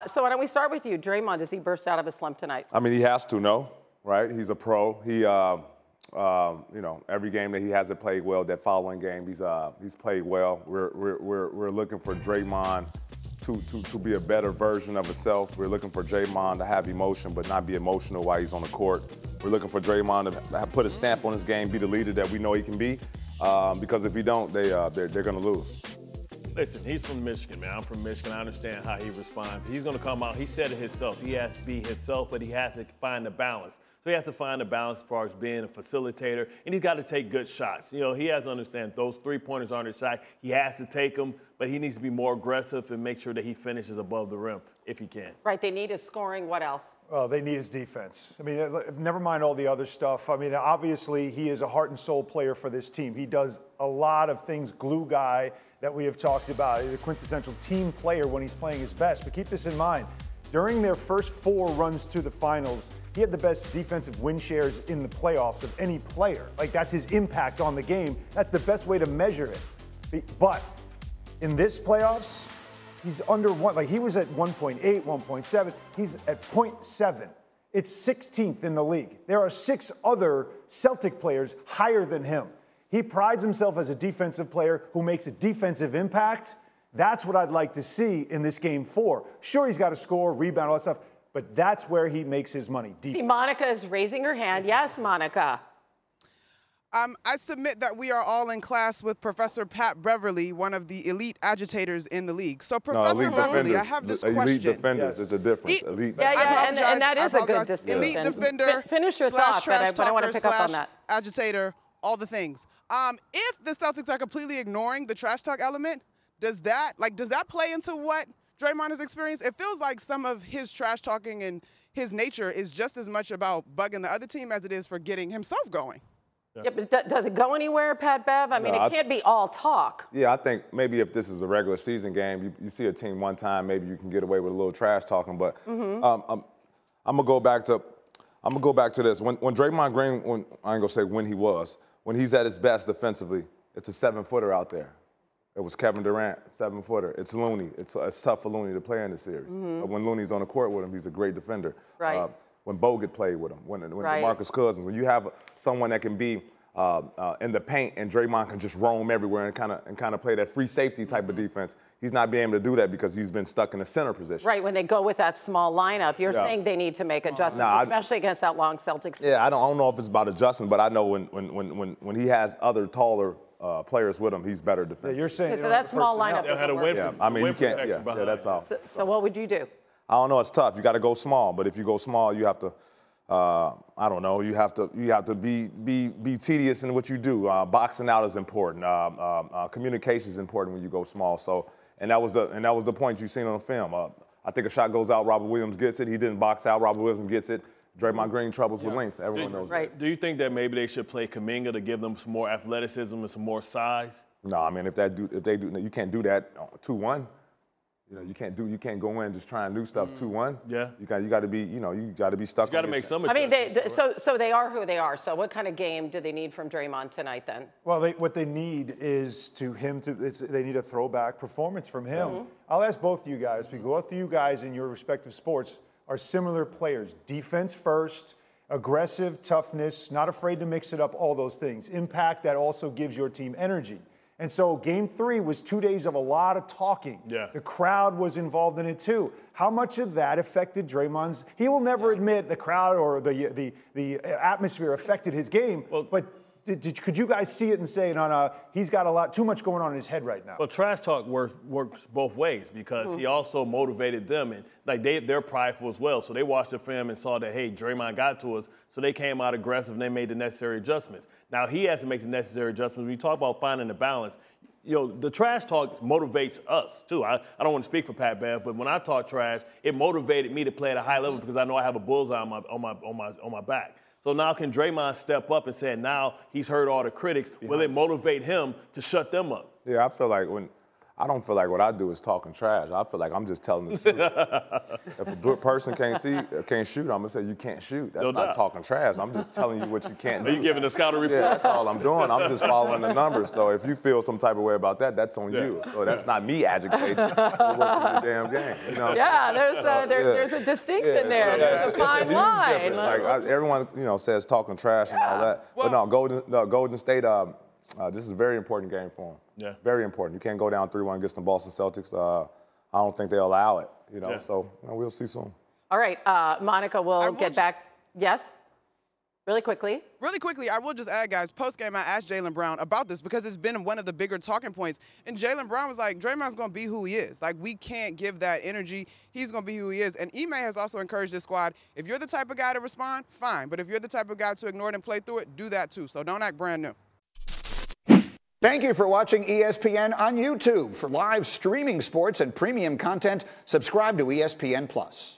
So why don't we start with you? Draymond, does he burst out of a slump tonight? I mean, he has to, no, right? He's a pro. He, you know, every game that he hasn't played well, that following game, he's played well. We're looking for Draymond to be a better version of himself. We're looking for Draymond to have emotion, but not be emotional while he's on the court. We're looking for Draymond to put a stamp on his game, be the leader that we know he can be. Because if he don't, they're going to lose. Listen, he's from Michigan, man. I'm from Michigan. I understand how he responds. He's going to come out. He said it himself. He has to be himself, but he has to find the balance. So he has to find the balance as far as being a facilitator, and he's got to take good shots. You know, he has to understand those three-pointers aren't his shot. He has to take them, but he needs to be more aggressive and make sure that he finishes above the rim if he can. Right, they need his scoring. What else? Well, they need his defense. I mean, never mind all the other stuff. I mean, obviously, he is a heart and soul player for this team. He does a lot of things, glue guy, that we have talked about. He's a quintessential team player when he's playing his best. But keep this in mind. During their first 4 runs to the finals, he had the best defensive win shares in the playoffs of any player. Like, that's his impact on the game. That's the best way to measure it. But in this playoffs, he's under 1. Like, he was at 1.8, 1.7. He's at 0.7. It's 16th in the league. There are 6 other Celtic players higher than him. He prides himself as a defensive player who makes a defensive impact. That's what I'd like to see in this game 4. Sure, he's got to score, rebound, all that stuff, but that's where he makes his money. Defense. See, Monica is raising her hand. Yes, Monica. I submit that we are all in class with Professor Pat Beverley, one of the elite agitators in the league. So, Professor Beverley, I have this question. Elite defenders is a difference. Elite. Yeah, and that is a good distinction. Elite defender. Finish your thought, but I want to pick up on that. Agitator, all the things. If the Celtics are completely ignoring the trash talk element, does that play into what Draymond has experienced? It feels like some of his trash talking and his nature is just as much about bugging the other team as it is for getting himself going. Yeah, but does it go anywhere, Pat Bev? I mean, it can't be all talk. Yeah, I think maybe if this is a regular season game, you see a team one time, maybe you can get away with a little trash talking. But I'm gonna go back to this. When Draymond Green, I ain't gonna say when he's at his best defensively, it's a 7-footer out there. It was Kevin Durant, 7-footer. It's Looney. It's tough for Looney to play in the series. But when Looney's on the court with him, he's a great defender. Right. When Bogut played with him, when DeMarcus Cousins, when you have someone that can be in the paint and Draymond can just roam everywhere and kind of play that free safety type of defense, he's not being able to do that because he's been stuck in the center position. Right, when they go with that small lineup, you're saying they need to make adjustments, especially against that long Celtics. Yeah, I don't know if it's about adjustment, but I know when he has other taller players with him, he's better defensive. Yeah, you're saying so that small lineup doesn't work. Yeah, I mean, you can't. Yeah, that's all. So what would you do? I don't know. It's tough. You got to go small, but if you go small, you have to. I don't know. You have to be tedious in what you do. Boxing out is important. Communication is important when you go small. So, and that was the point you seen on the film. I think a shot goes out, Robert Williams gets it. He didn't box out. Robert Williams gets it. Draymond Green troubles with length. Everyone knows that. Do you think that maybe they should play Kuminga to give them some more athleticism and some more size? No, I mean if they do, you can't do that 2-1. You know, you can't go in just trying new stuff 2-1. Yeah. You got to be, you got to be stuck. You got to make some. I mean, so they are who they are. So what kind of game do they need from Draymond tonight then? Well, what they need is they need a throwback performance from him. I'll ask both of you guys, because both of you guys in your respective sports are similar players. Defense first, aggressive, toughness, not afraid to mix it up, all those things. Impact that also gives your team energy. And so game 3 was 2 days of a lot of talking. Yeah. The crowd was involved in it too. How much of that affected Draymond's? He will never admit the crowd or the atmosphere affected his game. Well, but could you guys see it and say, no, he's got too much going on in his head right now? Well, trash talk works both ways because he also motivated them, and like they're prideful as well. So they watched the film and saw that, hey, Draymond got to us, so they came out aggressive and they made the necessary adjustments. Now he has to make the necessary adjustments. When you talk about finding the balance, the trash talk motivates us too. I don't want to speak for Pat Bev, but when I talk trash, it motivated me to play at a high level because I know I have a bullseye on my back. So now can Draymond step up and say now he's heard all the critics? Will it motivate him to shut them up? Yeah, I feel like I don't feel like what I do is talking trash. I feel like I'm just telling the truth. If a person can't shoot, I'm gonna say you can't shoot. That's not talking trash. I'm just telling you what you can't do. Are you giving the scouting report? Yeah, that's all I'm doing. I'm just following the numbers. So if you feel some type of way about that, that's on you. So that's not me agitating. I'm working the damn game. You know? Yeah, there's a distinction there. There's a fine line. Like everyone, says talking trash and all that. Well, but Golden State. This is a very important game for them. Yeah. Very important. You can't go down 3-1 against the Boston Celtics. I don't think they'll allow it. So we'll see soon. All right, Monica, we'll get back. Yes. Really quickly. Really quickly, I will just add, guys, post-game, I asked Jaylen Brown about this because it's been one of the bigger talking points. And Jaylen Brown was like, Draymond's going to be who he is. Like, we can't give that energy. He's going to be who he is. And Ime has also encouraged this squad, if you're the type of guy to respond, fine. But if you're the type of guy to ignore it and play through it, do that too. So don't act brand new. Thank you for watching ESPN on YouTube. For live streaming sports and premium content, subscribe to ESPN+.